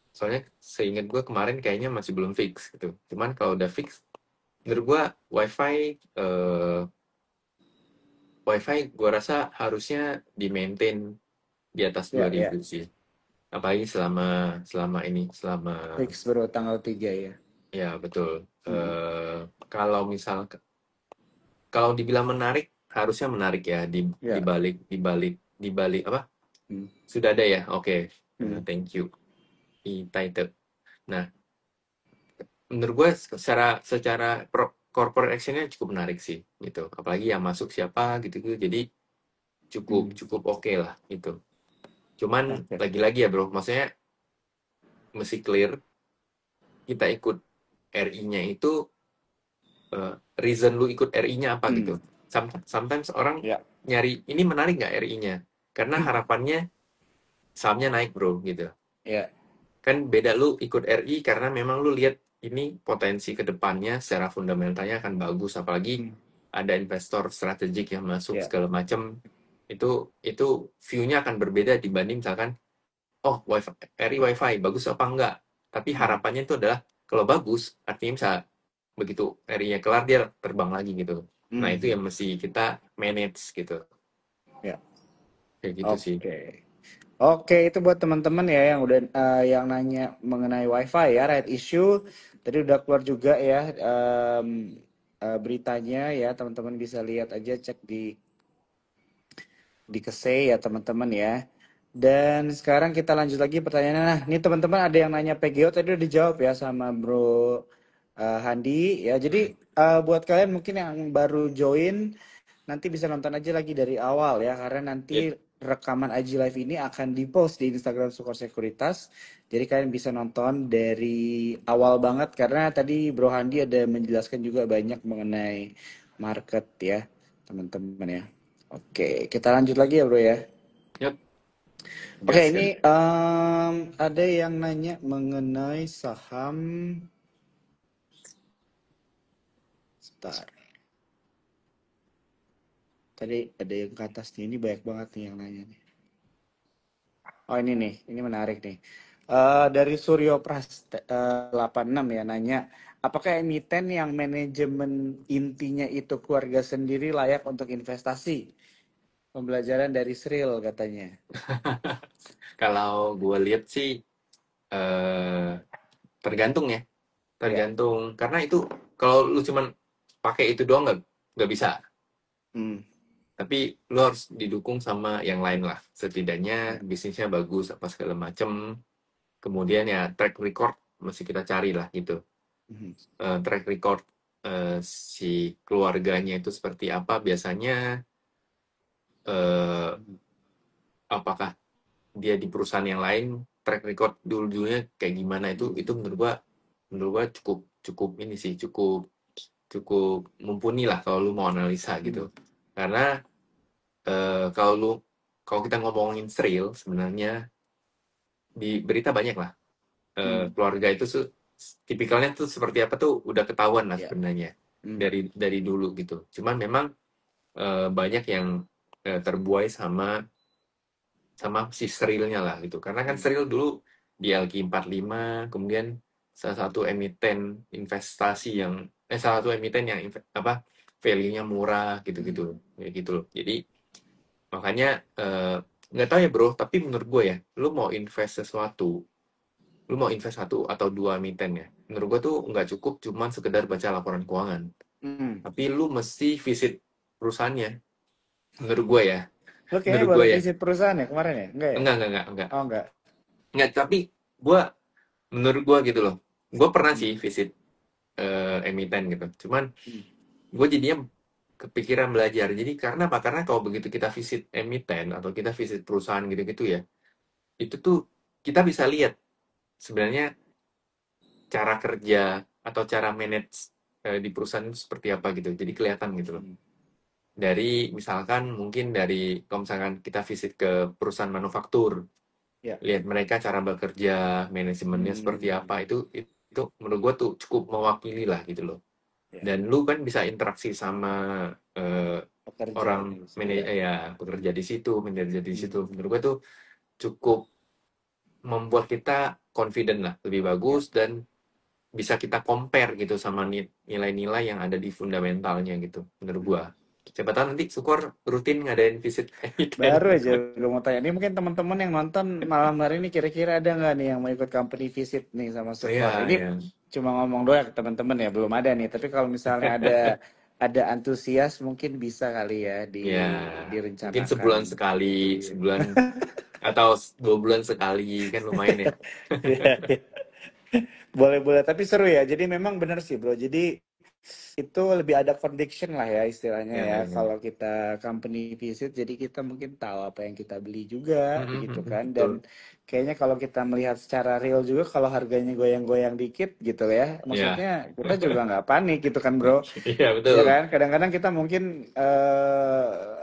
Soalnya seingat gue kemarin kayaknya masih belum fix gitu. Cuman kalau udah fix, menurut gua WiFi gua rasa harusnya di maintain di atas Ya, 2000 ya. sih. Apalagi selama selama ini selama Fix bro tanggal 3 ya. ya betul. Hmm. Kalau misal kalau dibilang menarik harusnya menarik ya Ya. di balik apa? Hmm. Sudah ada ya. Oke. Hmm. Thank you. Title. Nah, menurut gue secara corporate actionnya cukup menarik sih gitu. Apalagi yang masuk siapa gitu-gitu. Jadi cukup Hmm. cukup oke lah gitu. Cuman Oke. lagi-lagi ya bro, maksudnya mesti clear kita ikut RI-nya itu reason lu ikut RI-nya apa Hmm. gitu. Sometimes orang Ya. nyari ini menarik nggak RI-nya? Karena harapannya sahamnya naik bro gitu. Ya. Kan beda lu ikut RI karena memang lu lihat ini potensi ke depannya secara fundamentalnya akan bagus, apalagi Hmm. ada investor strategik yang masuk Ya. segala macam. Itu view-nya akan berbeda dibanding misalkan oh wifi, RI wifi bagus apa enggak, tapi Hmm. harapannya itu adalah kalau bagus artinya bisa begitu RI-nya kelar dia terbang lagi gitu. Nah itu Hmm. yang mesti kita manage gitu, Ya. kayak gitu sih. Oke. Oke, itu buat teman-teman ya yang udah yang nanya mengenai WiFi ya, right issue. Tadi udah keluar juga ya beritanya ya, teman-teman bisa lihat aja cek di Kesei ya teman-teman ya. Dan sekarang kita lanjut lagi pertanyaannya. Nah, ini teman-teman ada yang nanya PGO tadi udah dijawab ya sama Bro Handi ya. Jadi buat kalian mungkin yang baru join nanti bisa nonton aja lagi dari awal ya karena Ya, nanti rekaman IG Live ini akan dipost di Instagram Sukor Sekuritas. Jadi kalian bisa nonton dari awal banget karena tadi Bro Handi ada menjelaskan juga banyak mengenai market ya, teman-teman ya. Oke, kita lanjut lagi ya, Bro ya. yep, Oke, gas ini kan. ada yang nanya mengenai saham. Sebentar. Tadi ada yang ke atas nih. Ini banyak banget nih yang nanya nih. Oh ini nih, ini menarik nih. Dari Suryo Pras 86 ya nanya, apakah emiten yang manajemen intinya itu keluarga sendiri layak untuk investasi? Pembelajaran dari Sril katanya. Kalau gue lihat sih eh, tergantung ya, Ya. tergantung karena itu kalau lu cuman pakai itu doang nggak bisa. Hmm. Tapi lu harus didukung sama yang lain lah. Setidaknya Ya. bisnisnya bagus apa segala macem. Kemudian ya track record mesti kita cari lah gitu. Mhm. Track record. si keluarganya itu seperti apa, biasanya eh, apakah dia di perusahaan yang lain, track record dulu-dulunya kayak gimana, itu menurut gua cukup cukup ini sih, cukup cukup mumpuni lah kalau lu mau analisa Hmm. gitu. Karena eh, kalau lu kalau kita ngomongin Sril, sebenarnya di berita banyak lah. Hmm. Keluarga itu tipikalnya tuh seperti apa tuh udah ketahuan lah Ya. sebenarnya Hmm. dari dulu gitu. Cuman memang banyak yang terbuai sama sama si Srilnya lah gitu. Karena kan Hmm. Sril dulu di LQ45, kemudian salah satu emiten investasi yang salah satu emiten yang apa value-nya murah gitu-gitu, Hmm. kayak gitu loh. Jadi makanya nggak tahu ya bro, tapi menurut gue ya, lu mau invest satu atau dua emiten ya. Menurut gue tuh nggak cukup cuman sekedar baca laporan keuangan, Hmm. tapi lu mesti visit perusahaannya. Menurut gue ya, Lo kayaknya menurut gue baru ya. visit perusahaan ya kemarin ya? Enggak ya? Enggak. Oh enggak. Nggak, tapi gue menurut gue gitu loh. Gue pernah Hmm. sih visit emiten gitu. Cuman Hmm. gue jadinya kepikiran belajar. Jadi karena apa? Karena kalau begitu kita visit emiten atau kita visit perusahaan gitu-gitu ya, itu tuh kita bisa lihat sebenarnya cara kerja atau cara manage di perusahaan itu seperti apa gitu. Jadi kelihatan gitu loh. Hmm. Dari misalkan mungkin dari kalau misalkan kita visit ke perusahaan manufaktur, Ya. lihat mereka cara bekerja, manajemennya seperti apa, Hmm. itu menurut gua tuh cukup mewakili lah gitu loh. Ya. Dan lu kan bisa interaksi sama eh, Pekerja orang di situ ya. ya bekerja di situ, manajer di Hmm. situ. Menurut gua tuh cukup membuat kita confident lah, lebih Ya. bagus dan bisa kita compare gitu sama nilai-nilai yang ada di fundamentalnya gitu, menurut gua. Hmm. Siapa tahu nanti Sukor rutin ngadain visit emiten. Baru aja gue mau tanya. Ini mungkin teman-teman yang nonton malam hari ini kira-kira ada nggak nih yang mau ikut company visit nih sama Oh ya, Sukor? Ini ya. cuma ngomong doang ke teman-teman ya, belum ada nih. Tapi kalau misalnya ada antusias mungkin bisa kali ya Ya, mungkin direncanakan. sebulan sekali, Iya. sebulan atau 2 bulan sekali kan lumayan ya. Iya, iya. Boleh, boleh. Tapi seru ya. Jadi memang benar sih, Bro. Jadi itu lebih ada conviction lah ya istilahnya Ya, ya. ya. Kalau kita company visit, jadi kita mungkin tahu apa yang kita beli juga gitu kan. Dan Betul. kayaknya kalau kita melihat secara real juga, kalau harganya goyang-goyang dikit gitu ya, Ya, maksudnya kita juga nggak panik gitu kan, Bro. iya Ya betul. kan, kadang-kadang kita mungkin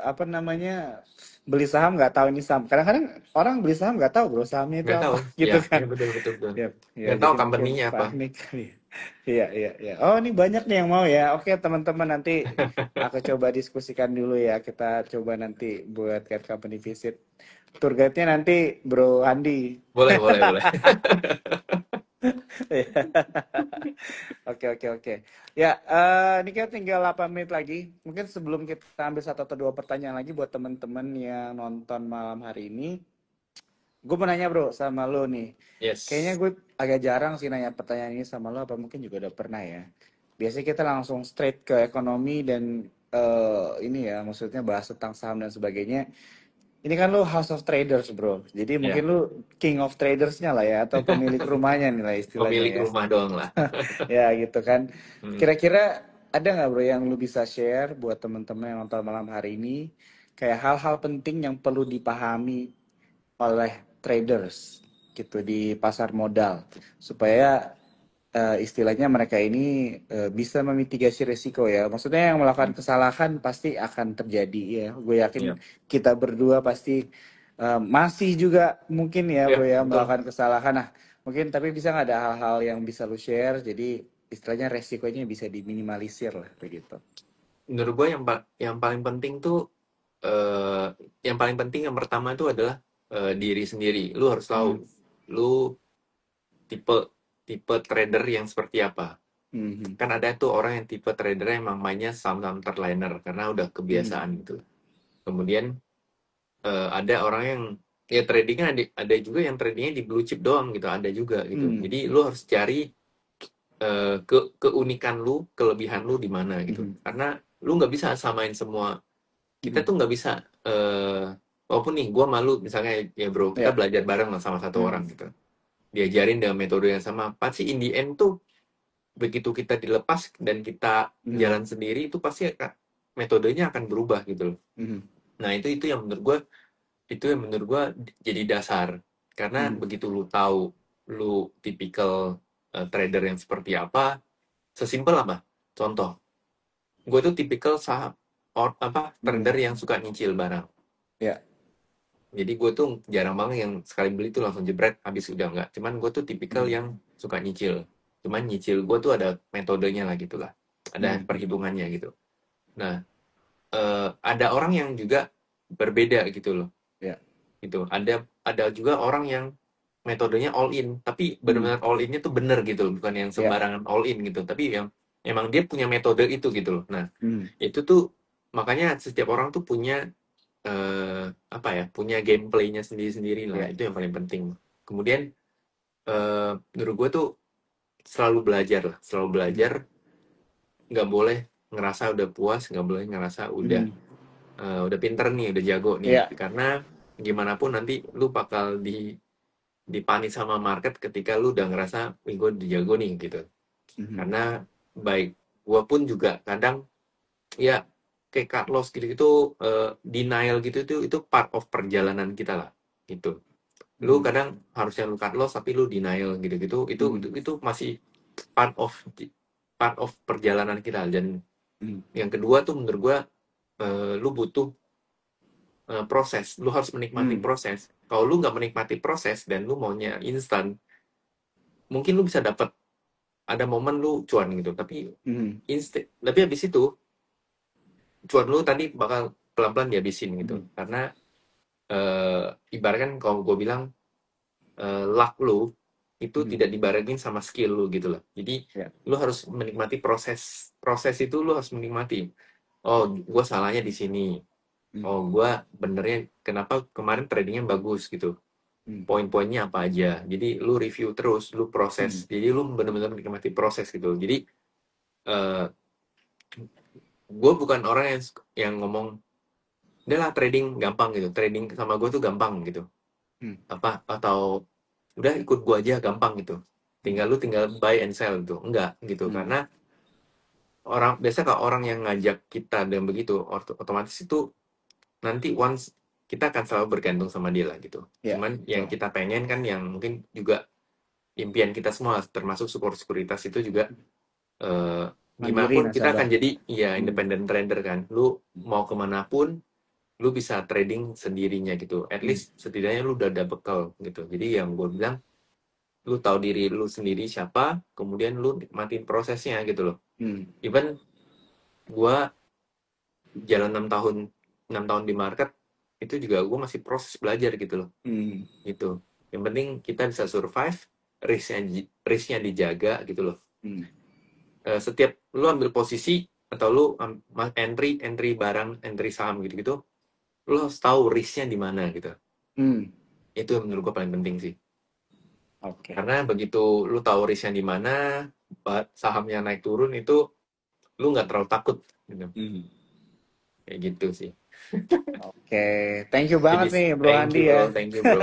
apa namanya beli saham nggak tahu ini saham. Kadang-kadang orang beli saham nggak tahu bro sahamnya itu Nggak tahu. apa Ya, gitu ya kan. betul betul betul. Ya, ya Nggak tahu jadi mungkin company-nya apa. panik kali. Iya, iya, iya. Oh, ini banyak nih yang mau ya. Oke, teman-teman nanti aku coba diskusikan dulu ya. Kita coba nanti buat Cat Company Visit. Tour guide-nya nanti Bro Andi. Boleh, boleh, boleh. Oke, oke, oke. Ya, ini kita tinggal 8 menit lagi. Mungkin sebelum kita ambil satu atau dua pertanyaan lagi buat teman-teman yang nonton malam hari ini. Gue mau nanya bro sama lo nih. Kayaknya Yes. gue agak jarang sih nanya pertanyaan ini sama lo, apa mungkin juga udah pernah ya. Biasanya kita langsung straight ke ekonomi dan ini ya, maksudnya bahas tentang saham dan sebagainya. Ini kan lo House of Traders bro, jadi mungkin Ya, lo King of Tradersnya lah ya, atau pemilik rumahnya nih lah istilahnya pemilik ya. rumah doang lah. Ya gitu kan. Hmm. Kira-kira ada nggak bro yang lu bisa share buat teman-teman yang nonton malam hari ini, kayak hal-hal penting yang perlu dipahami oleh traders gitu di pasar modal supaya istilahnya mereka ini bisa memitigasi risiko ya. Maksudnya yang melakukan kesalahan pasti akan terjadi ya. Gue yakin Ya, kita berdua pasti masih juga mungkin ya bro ya ya betul. melakukan kesalahan. Nah mungkin tapi bisa nggak ada hal-hal yang bisa lu share jadi istilahnya resikonya bisa diminimalisir lah begitu. Menurut gue yang paling penting tuh eh yang paling penting yang pertama itu adalah diri sendiri. Lu harus tahu Hmm. lu tipe tipe trader yang seperti apa. Hmm. Kan ada tuh orang yang tipe trader yang emang mainnya saham-saham terliner karena udah Hmm. kebiasaan gitu. Kemudian ada orang yang ya tradingnya ada juga yang tradingnya di blue chip doang gitu, ada juga gitu. Hmm. Jadi lu harus cari keunikan lu, kelebihan lu di mana gitu. Hmm. Karena lu nggak bisa samain semua. Kita Hmm. tuh nggak bisa walaupun nih gue malu misalnya ya bro, kita Ya. belajar bareng lah sama satu Hmm. orang gitu. Diajarin dengan metode yang sama. Pasti in the end tuh begitu kita dilepas dan kita Mhm. jalan sendiri itu pasti metodenya akan berubah gitu loh. Mhm. Nah, itu yang menurut gua jadi dasar. Karena Mhm. begitu lu tahu lu tipikal trader yang seperti apa, sesimpel apa? Contoh, gue tuh tipikal Mhm. trader yang suka nyicil barang. Ya. Jadi gue tuh jarang banget yang sekali beli tuh langsung jebret habis udah enggak. Cuman gue tuh tipikal Mhm. yang suka nyicil. Cuman nyicil gue tuh ada metodenya lah gitu lah. Ada Mhm. perhitungannya gitu. Nah, ada orang yang juga berbeda gitu loh. Ya. Gitu. Ada juga orang yang metodenya all in, tapi Mhm. benar-benar all innya tuh bener gitu loh. Bukan yang Ya. sembarangan all in gitu, tapi yang emang dia punya metode itu gitu loh. Nah, Mhm. itu tuh makanya setiap orang tuh punya apa ya, punya gameplaynya sendiri-sendiri lah. Ya. Itu yang paling penting. Kemudian menurut gue tuh selalu belajar lah, selalu Mhm. belajar. Nggak boleh ngerasa udah puas, nggak boleh ngerasa Mhm. udah pinter nih, udah jago nih. Ya. Karena gimana pun nanti lu bakal dipanis sama market ketika lu udah ngerasa, wih gue udah jago nih gitu. Mhm. Karena baik gua pun juga kadang ya kayak cut loss gitu-gitu, denial gitu tuh itu part of perjalanan kita lah gitu. Lu Mhm. kadang harusnya lu cut loss tapi lu denial gitu-gitu, Mhm. itu masih part of part of perjalanan kita. Dan Mhm. yang kedua tuh menurut gua, lu butuh proses, lu harus menikmati Mhm. proses. Kalau lu nggak menikmati proses dan lu maunya instan, mungkin lu bisa dapat ada momen lu cuan gitu, tapi Mhm. tapi habis itu cuan lu tadi bakal pelan-pelan dihabisin gitu. Mhm. Karena ibaratkan kalau gue bilang luck lu itu Mhm. tidak dibarengin sama skill lu gitu loh. Jadi Ya. lu harus menikmati proses. Proses itu lu harus menikmati. Oh, gue salahnya di sini. Mhm. Oh, gue benernya kenapa kemarin tradingnya bagus gitu. Mhm. Poin-poinnya apa aja. Jadi lu review terus, lu proses. Mhm. Jadi lu benar-benar menikmati proses gitu. Jadi eh gue bukan orang yang ngomong, udah lah trading gampang gitu. Trading sama gue tuh gampang gitu. Mhm. Apa atau udah ikut gua aja gampang gitu. Mhm. Tinggal buy and sell gitu. Enggak gitu. Mhm. Karena biasa kalau orang yang ngajak kita dan begitu otomatis itu nanti once kita akan selalu bergantung sama dia lah gitu. Ya. Cuman yang Betul. kita pengen kan yang mungkin juga impian kita semua termasuk sekuritas itu juga eh, gimana Mandiri pun kita nasabah. akan jadi ya Mhm. independent trader kan. Lu mau kemana pun lu bisa trading sendirinya gitu. At Mhm. least setidaknya lu udah ada bekal gitu. Jadi yang gue bilang lu tahu diri lu sendiri siapa, kemudian lu nikmatin prosesnya gitu loh. Mhm. Even gua jalan 6 tahun di market, itu juga gua masih proses belajar gitu loh. Mhm. Gitu. Yang penting kita bisa survive, risknya dijaga gitu loh. Mhm. Setiap lu ambil posisi atau lu entry entry barang, entry saham gitu-gitu, lu harus tahu risknya di mana gitu. Mhm. Itu yang menurut gua paling penting sih. Oke. Karena begitu lu tahu risknya di mana, sahamnya naik turun itu lu nggak terlalu takut gitu. Mhm. Kayak gitu sih. Oke, thank you Jadi banget nih Bro thank you Handi bro, ya. thank you bro.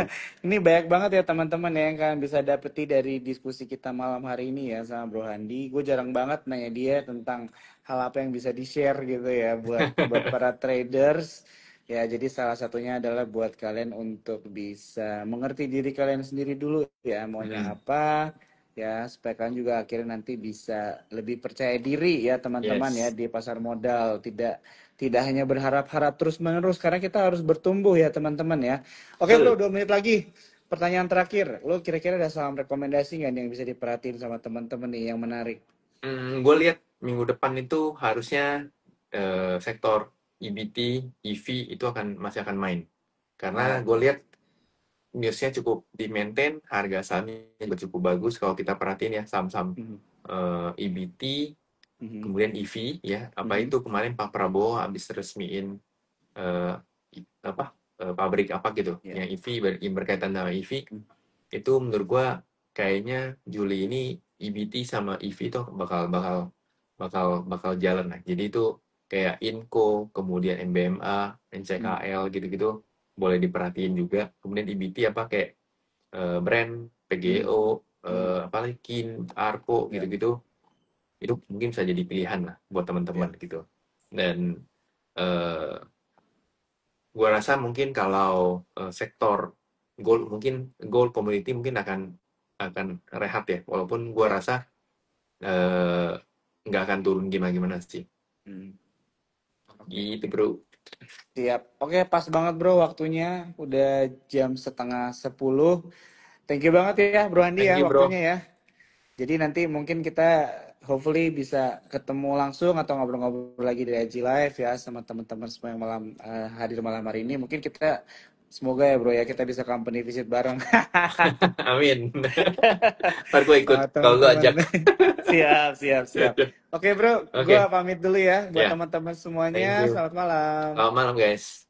Ini banyak banget ya teman-teman ya yang kalian bisa dapeti dari diskusi kita malam hari ini ya sama Bro Handi. Gue jarang banget nanya dia tentang hal apa yang bisa di-share gitu ya buat para traders. Ya, jadi salah satunya adalah buat kalian untuk bisa mengerti diri kalian sendiri dulu ya, maunya Hmm, apa ya, supaya kalian juga akhirnya nanti bisa lebih percaya diri ya teman-teman ya yes, di pasar modal, tidak hanya berharap-harap terus-menerus karena kita harus bertumbuh ya teman-teman ya. Oke bro, betul. 2 menit lagi. Pertanyaan terakhir, lo kira-kira ada saham rekomendasi nggak nih yang bisa diperhatiin sama teman-teman nih yang menarik? Gue lihat minggu depan itu harusnya sektor EBT, EV itu masih akan main. Karena gue Oke. lihat newsnya cukup di maintain, harga sahamnya juga cukup bagus kalau kita perhatiin ya saham-saham Mhm. EBT, Mhm. kemudian EV ya. Apa Mhm. itu kemarin Pak Prabowo habis resmiin eh, apa pabrik apa gitu Ya. yang EV yang berkaitan dengan EV. Mhm. Itu menurut gua kayaknya Juli ini EBT sama EV itu bakal bakal bakal bakal jalan lah. Jadi itu kayak Inco, kemudian MBMA, Mhm. NCKL gitu-gitu boleh diperhatiin juga. Kemudian EBT apa kayak brand Mhm. PGO, Mhm. apalagi Kin, Arco Ya. gitu-gitu itu mungkin bisa jadi pilihan lah buat Ya. teman-teman gitu. Dan eh, gua rasa mungkin kalau sektor gold community mungkin akan rehat ya, walaupun gua Ya. rasa eh, nggak akan turun gimana-gimana sih. Hmm. Oke. Gitu bro. Siap. Oke, pas banget bro waktunya. Udah jam setengah 10. Thank you banget ya Bro Andi Thank ya you bro. waktunya ya. Jadi nanti mungkin kita hopefully bisa ketemu langsung atau ngobrol-ngobrol lagi di IG Live ya sama teman-teman semua yang hadir malam hari ini. Mungkin kita semoga ya Bro ya kita bisa company visit bareng Amin. Ntar gue ikut sama kalau lu teman-teman. ajak. Siap, siap, siap. Oke Bro, gua Oke, pamit dulu ya buat ya. teman-teman Thank semuanya. you. Selamat malam. Selamat malam guys.